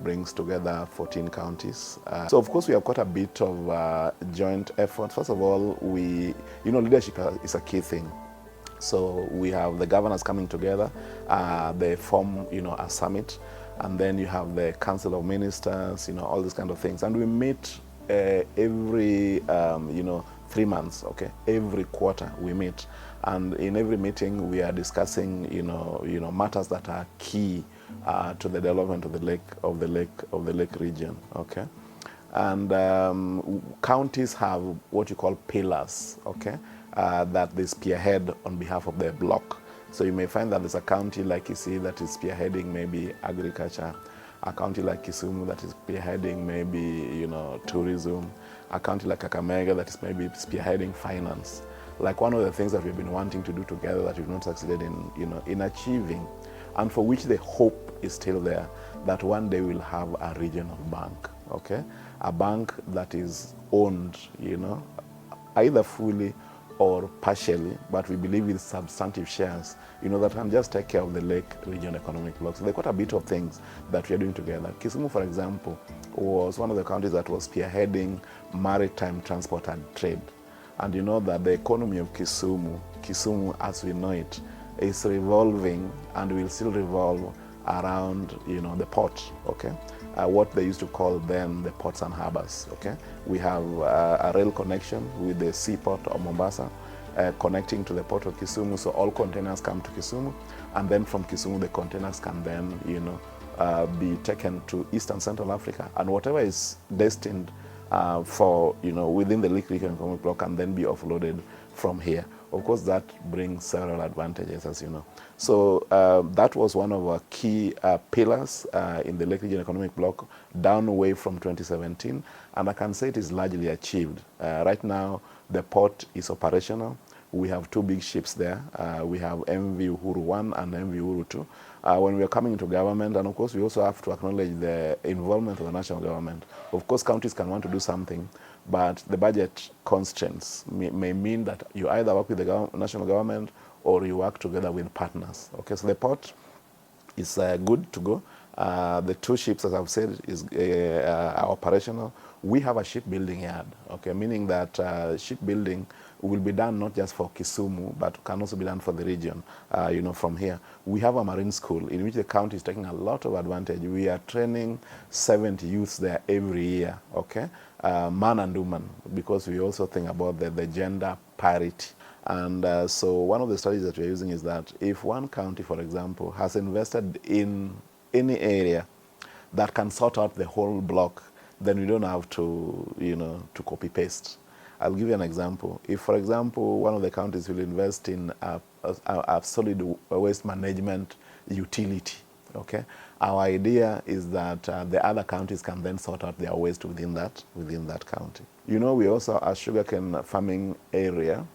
brings together 14 counties. So of course we have quite a bit of joint effort. First of all, leadership is a key thing. So we have the governors coming together, they form, a summit, and then you have the Council of Ministers, all these kind of things. And we meet every, 3 months, okay? Every quarter we meet. And in every meeting we are discussing, matters that are key to the development of the lake region, okay? And counties have what you call pillars, okay, that they spearhead on behalf of their bloc. So you may find that there's a county like Kisii that is spearheading maybe agriculture, a county like Kisumu that is spearheading maybe, tourism, a county like Kakamega that is maybe spearheading finance. Like one of the things that we've been wanting to do together that we've not succeeded in achieving, and for which the hope is still there, that one day we'll have a regional bank, okay? A bank that is owned, either fully or partially, but we believe with substantive shares, that can just take care of the Lake Region Economic Bloc. So there are quite a bit of things that we are doing together. Kisumu, for example, was one of the counties that was spearheading maritime transport and trade. And you know that the economy of Kisumu as we know it, is revolving and will still revolve around, the port, okay? What they used to call then the ports and harbors, okay? We have a rail connection with the seaport of Mombasa, connecting to the port of Kisumu, so all containers come to Kisumu, and then from Kisumu the containers can then, be taken to East and Central Africa, and whatever is destined for, within the Lake Region Economic Bloc can then be offloaded from here. Of course, that brings several advantages, as you know. So that was one of our key pillars in the Lake Region Economic Bloc, down away from 2017, and I can say it is largely achieved. Right now, the port is operational. We have 2 big ships there. We have MV Uhuru 1 and MV Uhuru 2. When we are coming into government, and of course we also have to acknowledge the involvement of the national government. Of course, counties can want to do something, but the budget constraints may mean that you either work with the national government or you work together with partners. Okay, so the port is good to go. The 2 ships, as I've said, are operational. We have a shipbuilding yard, okay, meaning that shipbuilding will be done not just for Kisumu, but can also be done for the region, from here. We have a marine school in which the county is taking a lot of advantage. We are training 70 youths there every year, okay, man and woman, because we also think about the gender parity. And so one of the strategies that we're using is that if one county, for example, has invested in any area that can sort out the whole block, then we don't have to, to copy paste. I'll give you an example. If, for example, one of the counties will invest in a solid waste management utility, okay, our idea is that the other counties can then sort out their waste within that county. We also are a sugarcane farming area,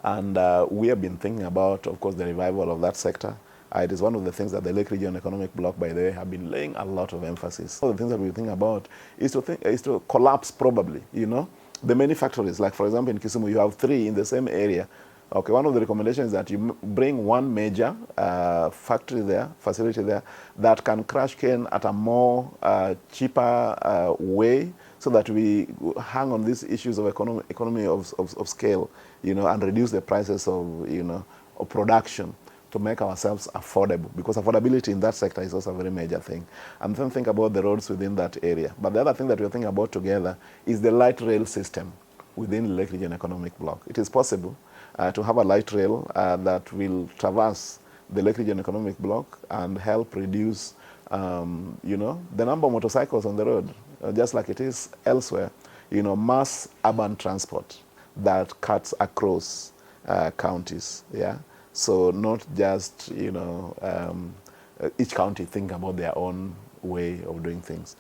and we have been thinking about, of course, the revival of that sector. It is one of the things that the Lake Region Economic Bloc, by the way, have been laying a lot of emphasis. One of the things that we think about is to collapse, probably, the many factories. Like, for example, in Kisumu, you have 3 in the same area. Okay, one of the recommendations is that you bring one major factory there, facility there, that can crush cane at a more cheaper way, so that we hang on these issues of economy of scale, and reduce the prices of production, to make ourselves affordable, because affordability in that sector is also a very major thing. And then think about the roads within that area. But the other thing that we're thinking about together is the light rail system within the Lake Region Economic Bloc. It is possible to have a light rail that will traverse the Lake Region Economic Bloc and help reduce, the number of motorcycles on the road, just like it is elsewhere. Mass urban transport that cuts across counties, yeah? So not just, each county think about their own way of doing things.